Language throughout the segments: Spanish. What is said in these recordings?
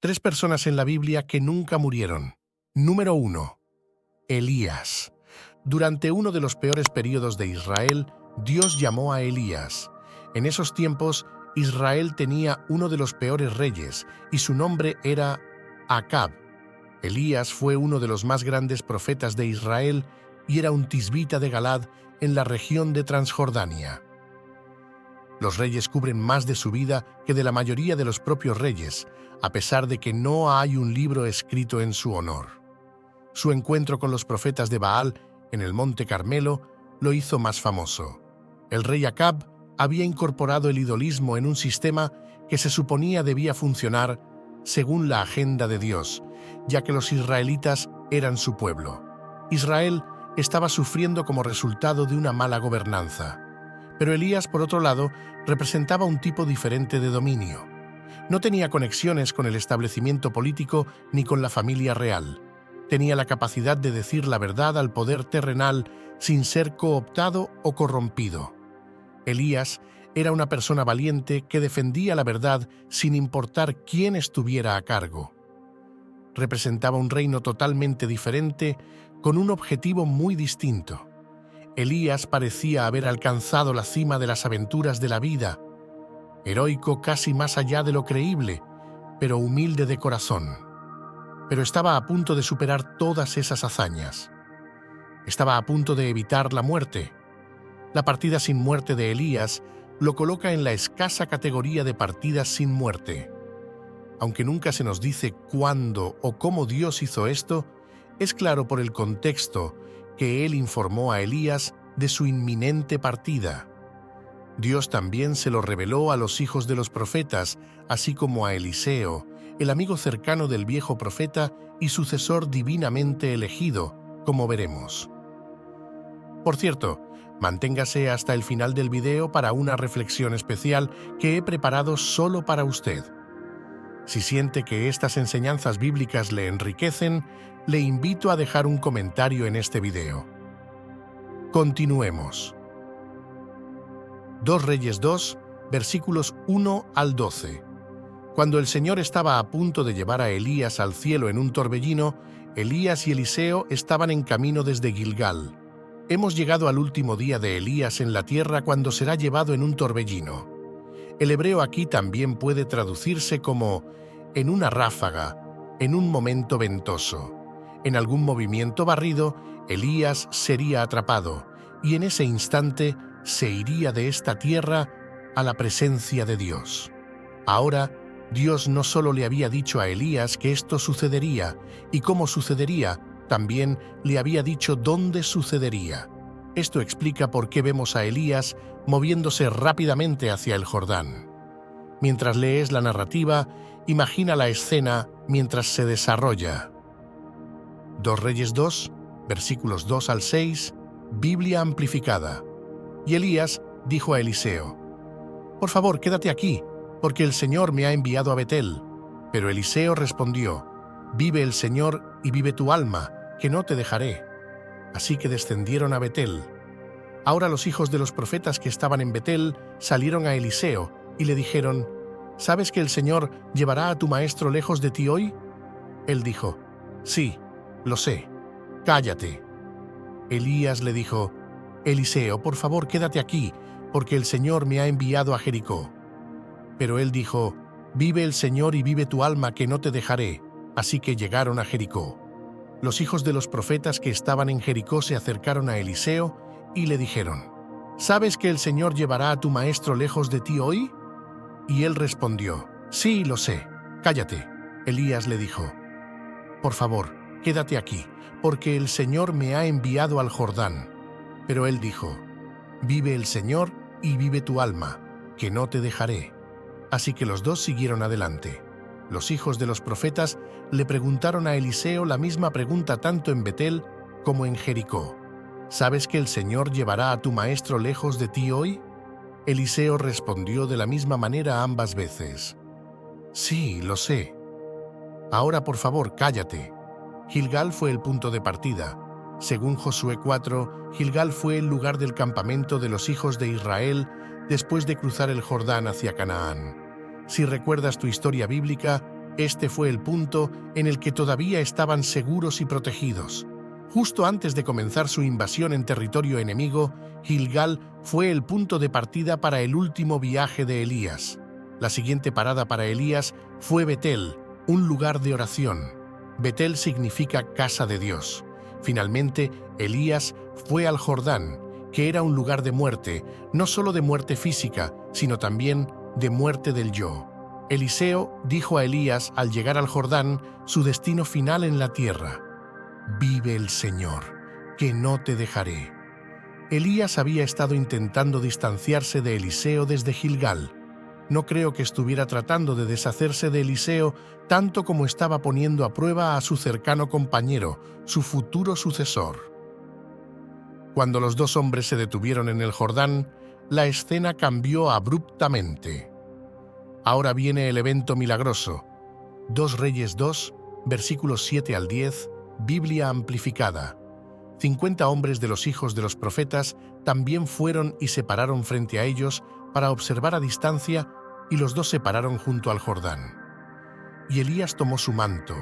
Tres personas en la Biblia que nunca murieron. Número 1. Elías. Durante uno de los peores periodos de Israel, Dios llamó a Elías. En esos tiempos, Israel tenía uno de los peores reyes, y su nombre era Acab. Elías fue uno de los más grandes profetas de Israel y era un tisbita de Galad en la región de Transjordania. Los reyes cubren más de su vida que de la mayoría de los propios reyes, a pesar de que no hay un libro escrito en su honor. Su encuentro con los profetas de Baal en el Monte Carmelo lo hizo más famoso. El rey Acab había incorporado el idolismo en un sistema que se suponía debía funcionar según la agenda de Dios, ya que los israelitas eran su pueblo. Israel estaba sufriendo como resultado de una mala gobernanza. Pero Elías, por otro lado, representaba un tipo diferente de dominio. No tenía conexiones con el establecimiento político ni con la familia real. Tenía la capacidad de decir la verdad al poder terrenal sin ser cooptado o corrompido. Elías era una persona valiente que defendía la verdad sin importar quién estuviera a cargo. Representaba un reino totalmente diferente con un objetivo muy distinto. Elías parecía haber alcanzado la cima de las aventuras de la vida, heroico casi más allá de lo creíble, pero humilde de corazón. Pero estaba a punto de superar todas esas hazañas. Estaba a punto de evitar la muerte. La partida sin muerte de Elías lo coloca en la escasa categoría de partidas sin muerte. Aunque nunca se nos dice cuándo o cómo Dios hizo esto, es claro por el contexto que Él informó a Elías de su inminente partida. Dios también se lo reveló a los hijos de los profetas, así como a Eliseo, el amigo cercano del viejo profeta y sucesor divinamente elegido, como veremos. Por cierto, manténgase hasta el final del video para una reflexión especial que he preparado solo para usted. Si siente que estas enseñanzas bíblicas le enriquecen, le invito a dejar un comentario en este video. Continuemos. 2 Reyes 2, versículos 1 al 12. Cuando el Señor estaba a punto de llevar a Elías al cielo en un torbellino, Elías y Eliseo estaban en camino desde Gilgal. Hemos llegado al último día de Elías en la tierra cuando será llevado en un torbellino. El hebreo aquí también puede traducirse como en una ráfaga, en un momento ventoso. En algún movimiento barrido, Elías sería atrapado, y en ese instante se iría de esta tierra a la presencia de Dios. Ahora, Dios no solo le había dicho a Elías que esto sucedería y cómo sucedería, también le había dicho dónde sucedería. Esto explica por qué vemos a Elías moviéndose rápidamente hacia el Jordán. Mientras lees la narrativa, imagina la escena mientras se desarrolla. 2 Reyes 2, versículos 2 al 6, Biblia amplificada. Y Elías dijo a Eliseo: «Por favor, quédate aquí, porque el Señor me ha enviado a Betel». Pero Eliseo respondió: «Vive el Señor y vive tu alma, que no te dejaré». Así que descendieron a Betel. Ahora los hijos de los profetas que estaban en Betel salieron a Eliseo y le dijeron: «¿Sabes que el Señor llevará a tu maestro lejos de ti hoy?» Él dijo: «Sí, lo sé. Cállate». Elías le dijo: «Eliseo, por favor, quédate aquí, porque el Señor me ha enviado a Jericó». Pero él dijo: «Vive el Señor y vive tu alma, que no te dejaré». Así que llegaron a Jericó. Los hijos de los profetas que estaban en Jericó se acercaron a Eliseo y le dijeron: «¿Sabes que el Señor llevará a tu maestro lejos de ti hoy?» Y él respondió: «Sí, lo sé. Cállate». Elías le dijo: «Por favor, quédate aquí, porque el Señor me ha enviado al Jordán». Pero él dijo: «Vive el Señor y vive tu alma, que no te dejaré». Así que los dos siguieron adelante. Los hijos de los profetas le preguntaron a Eliseo la misma pregunta tanto en Betel como en Jericó: «¿Sabes que el Señor llevará a tu maestro lejos de ti hoy?» Eliseo respondió de la misma manera ambas veces: «Sí, lo sé. Ahora, por favor, cállate». Gilgal fue el punto de partida. Según Josué 4, Gilgal fue el lugar del campamento de los hijos de Israel después de cruzar el Jordán hacia Canaán. Si recuerdas tu historia bíblica, Este fue el punto en el que todavía estaban seguros y protegidos. Justo antes de comenzar su invasión en territorio enemigo, Gilgal fue el punto de partida para el último viaje de Elías. La siguiente parada para Elías fue Betel, un lugar de oración. Betel significa casa de Dios. Finalmente, Elías fue al Jordán, que era un lugar de muerte, no solo de muerte física, sino también de muerte del yo. Eliseo dijo a Elías al llegar al Jordán su destino final en la tierra: «Vive el Señor, que no te dejaré». Elías había estado intentando distanciarse de Eliseo desde Gilgal. No creo que estuviera tratando de deshacerse de Eliseo tanto como estaba poniendo a prueba a su cercano compañero, su futuro sucesor. Cuando los dos hombres se detuvieron en el Jordán, la escena cambió abruptamente. Ahora viene el evento milagroso. 2 Reyes 2, versículos 7 al 10, Biblia amplificada. 50 hombres de los hijos de los profetas también fueron y se pararon frente a ellos para observar a distancia, y los dos se pararon junto al Jordán. Y Elías tomó su manto,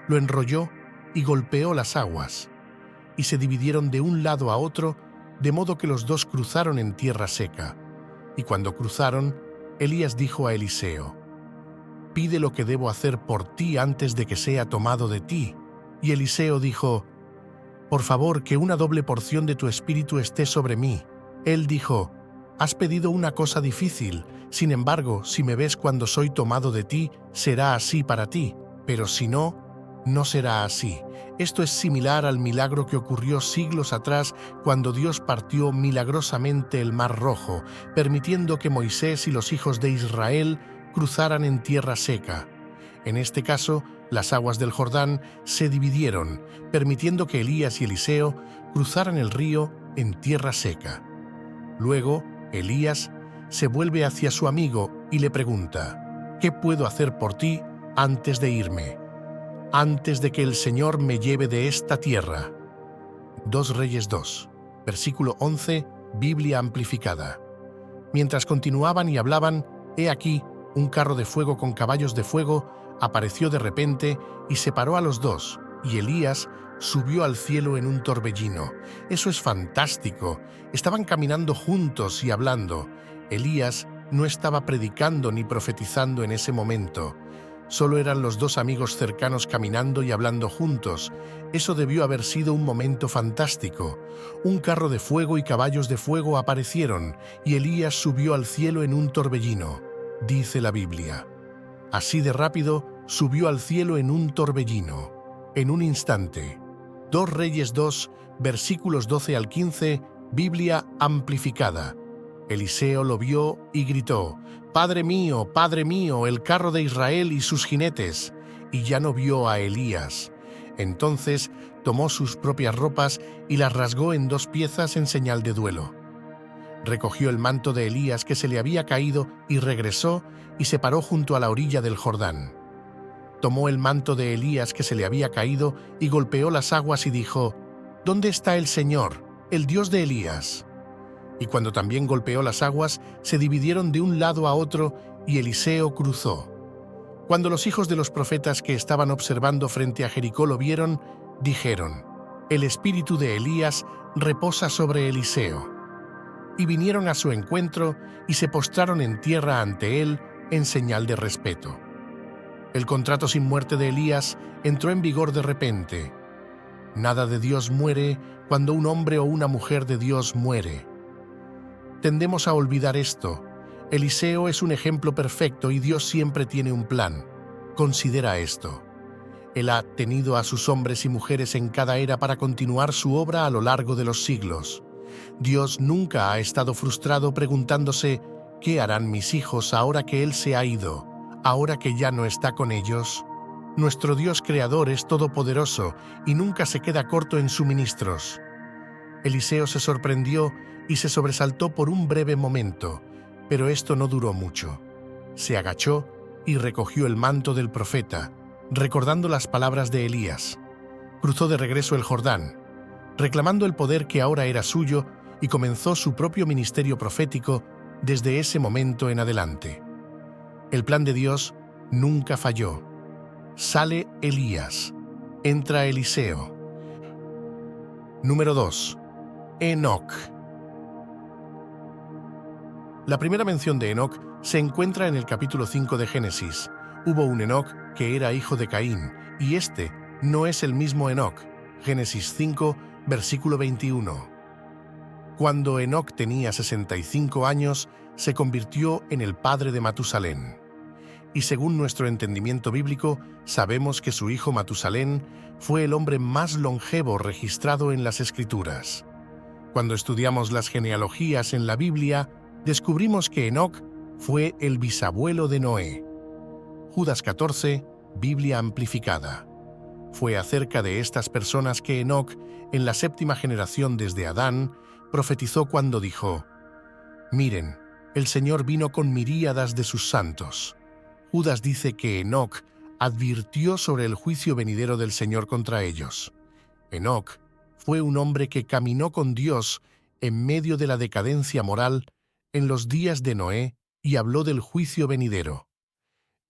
lo enrolló y golpeó las aguas, y se dividieron de un lado a otro, de modo que los dos cruzaron en tierra seca. Y cuando cruzaron, Elías dijo a Eliseo: «Pide lo que debo hacer por ti antes de que sea tomado de ti». Y Eliseo dijo: «Por favor, que una doble porción de tu espíritu esté sobre mí». Él dijo: «Has pedido una cosa difícil, sin embargo, si me ves cuando soy tomado de ti, será así para ti, pero si no, no será así». Esto es similar al milagro que ocurrió siglos atrás cuando Dios partió milagrosamente el Mar Rojo, permitiendo que Moisés y los hijos de Israel cruzaran en tierra seca. En este caso, las aguas del Jordán se dividieron, permitiendo que Elías y Eliseo cruzaran el río en tierra seca. Luego, Elías se vuelve hacia su amigo y le pregunta: «¿Qué puedo hacer por ti antes de irme? Antes de que el Señor me lleve de esta tierra». 2 Reyes 2, versículo 11, Biblia amplificada. Mientras continuaban y hablaban, he aquí, un carro de fuego con caballos de fuego apareció de repente y separó a los dos, y Elías subió al cielo en un torbellino. Eso es fantástico. Estaban caminando juntos y hablando. Elías no estaba predicando ni profetizando en ese momento. Solo eran los dos amigos cercanos caminando y hablando juntos. Eso debió haber sido un momento fantástico. Un carro de fuego y caballos de fuego aparecieron, y Elías subió al cielo en un torbellino, dice la Biblia. Así de rápido subió al cielo en un torbellino, en un instante. 2 Reyes 2, versículos 12 al 15, Biblia amplificada. Eliseo lo vio y gritó: Padre mío, el carro de Israel y sus jinetes». Y ya no vio a Elías. Entonces tomó sus propias ropas y las rasgó en 2 piezas en señal de duelo. Recogió el manto de Elías que se le había caído y regresó y se paró junto a la orilla del Jordán. Tomó el manto de Elías que se le había caído y golpeó las aguas y dijo: «¿Dónde está el Señor, el Dios de Elías?». Y cuando también golpeó las aguas, se dividieron de un lado a otro y Eliseo cruzó. Cuando los hijos de los profetas que estaban observando frente a Jericó lo vieron, dijeron: «El espíritu de Elías reposa sobre Eliseo». Y vinieron a su encuentro y se postraron en tierra ante él en señal de respeto. El contrato sin muerte de Elías entró en vigor de repente. Nada de Dios muere cuando un hombre o una mujer de Dios muere. Tendemos a olvidar esto. Eliseo es un ejemplo perfecto y Dios siempre tiene un plan. Considera esto. Él ha tenido a sus hombres y mujeres en cada era para continuar su obra a lo largo de los siglos. Dios nunca ha estado frustrado preguntándose: ¿qué harán mis hijos ahora que Él se ha ido, ahora que ya no está con ellos? Nuestro Dios creador es todopoderoso y nunca se queda corto en suministros. Eliseo se sorprendió y se sobresaltó por un breve momento, pero esto no duró mucho. Se agachó y recogió el manto del profeta, recordando las palabras de Elías. Cruzó de regreso el Jordán, reclamando el poder que ahora era suyo, y comenzó su propio ministerio profético desde ese momento en adelante. El plan de Dios nunca falló. sale Elías, entra Eliseo. Número 2. Enoc. La primera mención de Enoc se encuentra en el capítulo 5 de Génesis. Hubo un Enoc que era hijo de Caín, y este no es el mismo Enoc. Génesis 5, versículo 21. Cuando Enoc tenía 65 años, se convirtió en el padre de Matusalén. Y según nuestro entendimiento bíblico, sabemos que su hijo Matusalén fue el hombre más longevo registrado en las Escrituras. Cuando estudiamos las genealogías en la Biblia, descubrimos que Enoc fue el bisabuelo de Noé. Judas 14, Biblia amplificada. Fue acerca de estas personas que Enoc, en la 7ª generación desde Adán, profetizó cuando dijo: «Miren, el Señor vino con miríadas de sus santos». Judas dice que Enoc advirtió sobre el juicio venidero del Señor contra ellos. Enoc fue un hombre que caminó con Dios en medio de la decadencia moral en los días de Noé y habló del juicio venidero.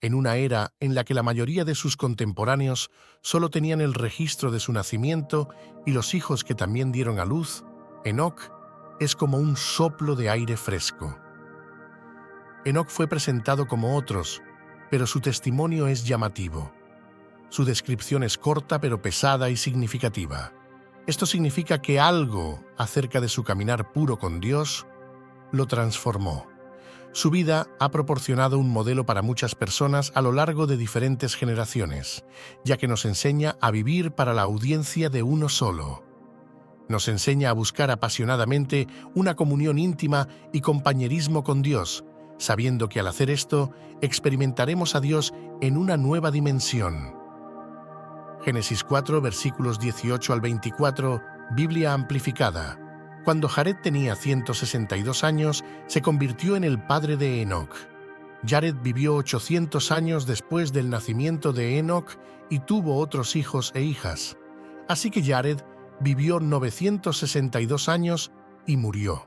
En una era en la que la mayoría de sus contemporáneos solo tenían el registro de su nacimiento y los hijos que también dieron a luz, Enoc es como un soplo de aire fresco. Enoc fue presentado como otros, pero su testimonio es llamativo. Su descripción es corta pero pesada y significativa. Esto significa que algo acerca de su caminar puro con Dios lo transformó. Su vida ha proporcionado un modelo para muchas personas a lo largo de diferentes generaciones, ya que nos enseña a vivir para la audiencia de uno solo. Nos enseña a buscar apasionadamente una comunión íntima y compañerismo con Dios, sabiendo que al hacer esto experimentaremos a Dios en una nueva dimensión. Génesis 4, versículos 18 al 24, Biblia amplificada. Cuando Jared tenía 162 años, se convirtió en el padre de Enoc. Jared vivió 800 años después del nacimiento de Enoc y tuvo otros hijos e hijas. Así que Jared vivió 962 años y murió.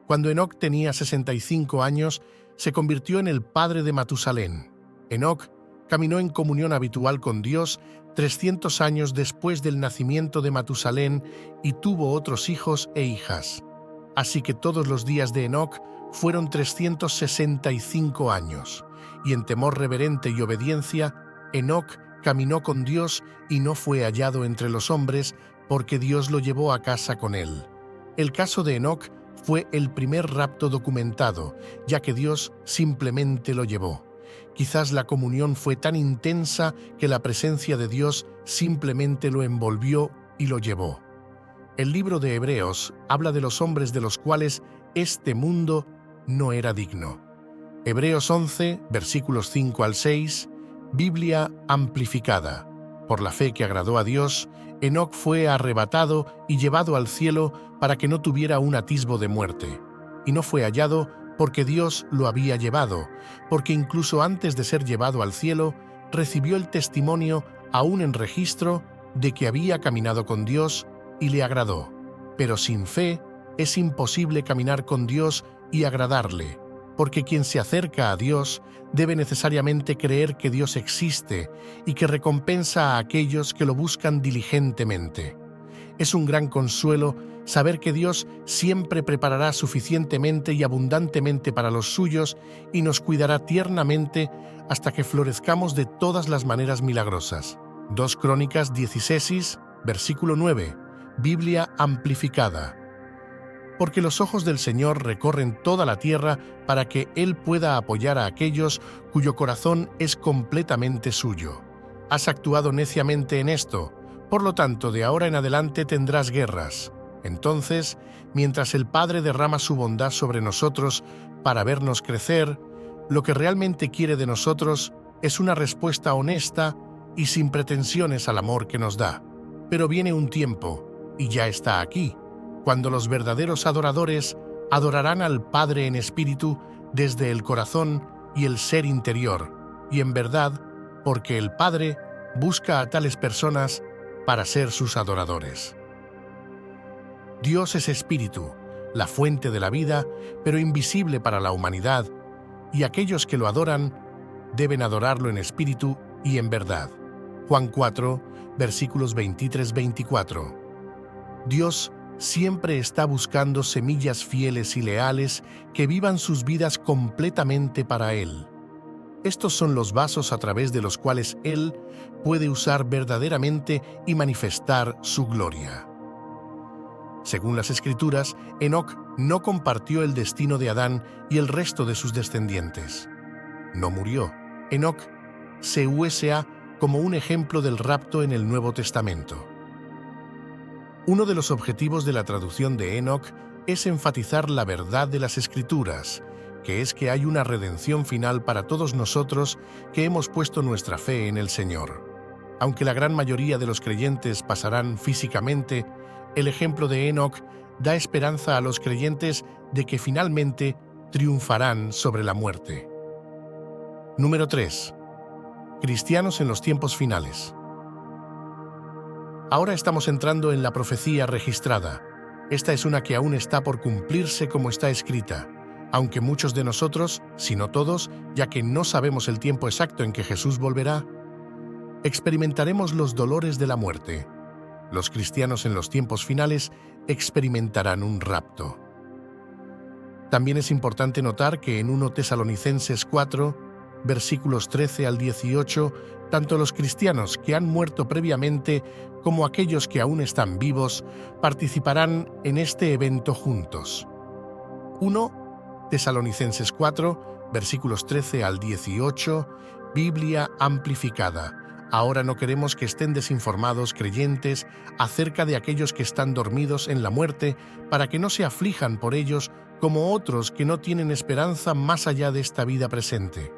Cuando Enoc tenía 65 años, se convirtió en el padre de Matusalén. Enoc caminó en comunión habitual con Dios 300 años después del nacimiento de Matusalén y tuvo otros hijos e hijas. Así que todos los días de Enoc fueron 365 años, y en temor reverente y obediencia, Enoc caminó con Dios y no fue hallado entre los hombres, porque Dios lo llevó a casa con él. El caso de Enoc fue el primer rapto documentado, ya que Dios simplemente lo llevó. Quizás la comunión fue tan intensa que la presencia de Dios simplemente lo envolvió y lo llevó. El libro de Hebreos habla de los hombres de los cuales este mundo no era digno. Hebreos 11, versículos 5 al 6, Biblia amplificada. Por la fe que agradó a Dios, Enoc fue arrebatado y llevado al cielo para que no tuviera un atisbo de muerte. Y no fue hallado porque Dios lo había llevado, porque incluso antes de ser llevado al cielo, recibió el testimonio, aún en registro, de que había caminado con Dios y le agradó. Pero sin fe es imposible caminar con Dios y agradarle, porque quien se acerca a Dios debe necesariamente creer que Dios existe y que recompensa a aquellos que lo buscan diligentemente. Es un gran consuelo saber que Dios siempre preparará suficientemente y abundantemente para los suyos y nos cuidará tiernamente hasta que florezcamos de todas las maneras milagrosas. 2 Crónicas 16, versículo 9, Biblia amplificada. Porque los ojos del Señor recorren toda la tierra para que Él pueda apoyar a aquellos cuyo corazón es completamente suyo. Has actuado neciamente en esto, por lo tanto, de ahora en adelante tendrás guerras. Entonces, mientras el Padre derrama su bondad sobre nosotros para vernos crecer, lo que realmente quiere de nosotros es una respuesta honesta y sin pretensiones al amor que nos da. Pero viene un tiempo, y ya está aquí, cuando los verdaderos adoradores adorarán al Padre en espíritu desde el corazón y el ser interior, y en verdad, porque el Padre busca a tales personas para ser sus adoradores. Dios es espíritu, la fuente de la vida, pero invisible para la humanidad, y aquellos que lo adoran deben adorarlo en espíritu y en verdad. Juan 4, versículos 23-24. Dios siempre está buscando semillas fieles y leales que vivan sus vidas completamente para Él. Estos son los vasos a través de los cuales Él puede usar verdaderamente y manifestar su gloria. Según las Escrituras, Enoc no compartió el destino de Adán y el resto de sus descendientes. No murió. Enoc se usa como un ejemplo del rapto en el Nuevo Testamento. Uno de los objetivos de la traducción de Enoc es enfatizar la verdad de las Escrituras, que es que hay una redención final para todos nosotros que hemos puesto nuestra fe en el Señor. Aunque la gran mayoría de los creyentes pasarán físicamente, el ejemplo de Enoc da esperanza a los creyentes de que finalmente triunfarán sobre la muerte. Número 3. Cristianos en los tiempos finales. Ahora estamos entrando en la profecía registrada. Esta es una que aún está por cumplirse como está escrita, aunque muchos de nosotros, si no todos, ya que no sabemos el tiempo exacto en que Jesús volverá, experimentaremos los dolores de la muerte. Los cristianos en los tiempos finales experimentarán un rapto. También es importante notar que en 1 Tesalonicenses 4, versículos 13 al 18, tanto los cristianos que han muerto previamente como aquellos que aún están vivos participarán en este evento juntos. 1 Tesalonicenses 4, versículos 13 al 18, Biblia amplificada. Ahora no queremos que estén desinformados creyentes acerca de aquellos que están dormidos en la muerte, para que no se aflijan por ellos como otros que no tienen esperanza más allá de esta vida presente.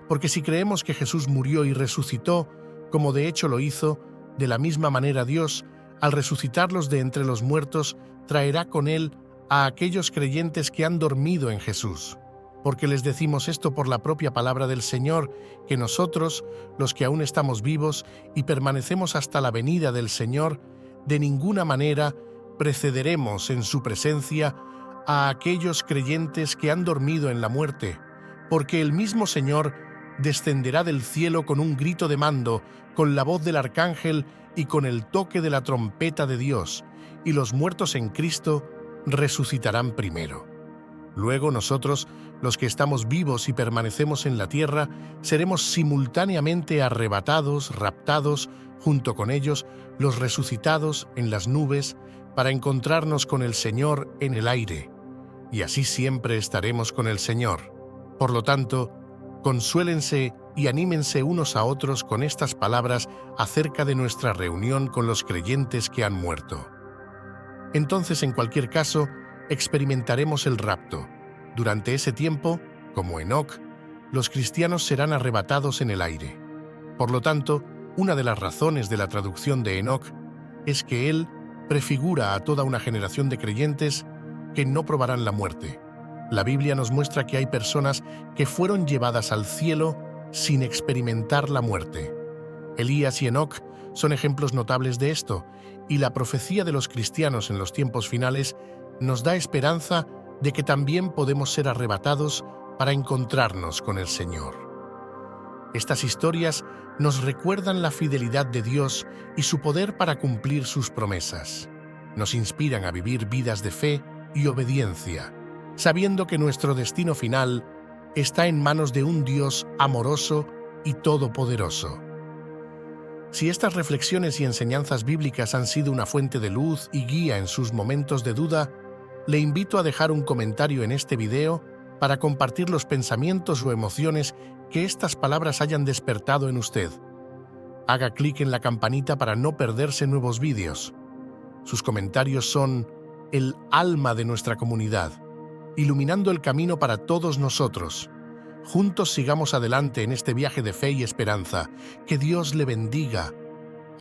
Porque si creemos que Jesús murió y resucitó, como de hecho lo hizo, de la misma manera Dios, al resucitarlos de entre los muertos, traerá con Él a aquellos creyentes que han dormido en Jesús. Porque les decimos esto por la propia palabra del Señor, que nosotros, los que aún estamos vivos y permanecemos hasta la venida del Señor, de ninguna manera precederemos en su presencia a aquellos creyentes que han dormido en la muerte, porque el mismo Señor descenderá del cielo con un grito de mando, con la voz del arcángel y con el toque de la trompeta de Dios, y los muertos en Cristo resucitarán primero. Luego nosotros, los que estamos vivos y permanecemos en la tierra, seremos simultáneamente arrebatados, raptados, junto con ellos, los resucitados en las nubes, para encontrarnos con el Señor en el aire, y así siempre estaremos con el Señor. Por lo tanto, consuélense y anímense unos a otros con estas palabras acerca de nuestra reunión con los creyentes que han muerto. Entonces, en cualquier caso, experimentaremos el rapto. Durante ese tiempo, como Enoc, los cristianos serán arrebatados en el aire. Por lo tanto, una de las razones de la traducción de Enoc es que él prefigura a toda una generación de creyentes que no probarán la muerte. La Biblia nos muestra que hay personas que fueron llevadas al cielo sin experimentar la muerte. Elías y Enoc son ejemplos notables de esto, y la profecía de los cristianos en los tiempos finales nos da esperanza de que también podemos ser arrebatados para encontrarnos con el Señor. Estas historias nos recuerdan la fidelidad de Dios y su poder para cumplir sus promesas. Nos inspiran a vivir vidas de fe y obediencia, sabiendo que nuestro destino final está en manos de un Dios amoroso y todopoderoso. Si estas reflexiones y enseñanzas bíblicas han sido una fuente de luz y guía en sus momentos de duda, le invito a dejar un comentario en este video para compartir los pensamientos o emociones que estas palabras hayan despertado en usted. Haga clic en la campanita para no perderse nuevos vídeos. Sus comentarios son el alma de nuestra comunidad, iluminando el camino para todos nosotros. Juntos sigamos adelante en este viaje de fe y esperanza. Que Dios le bendiga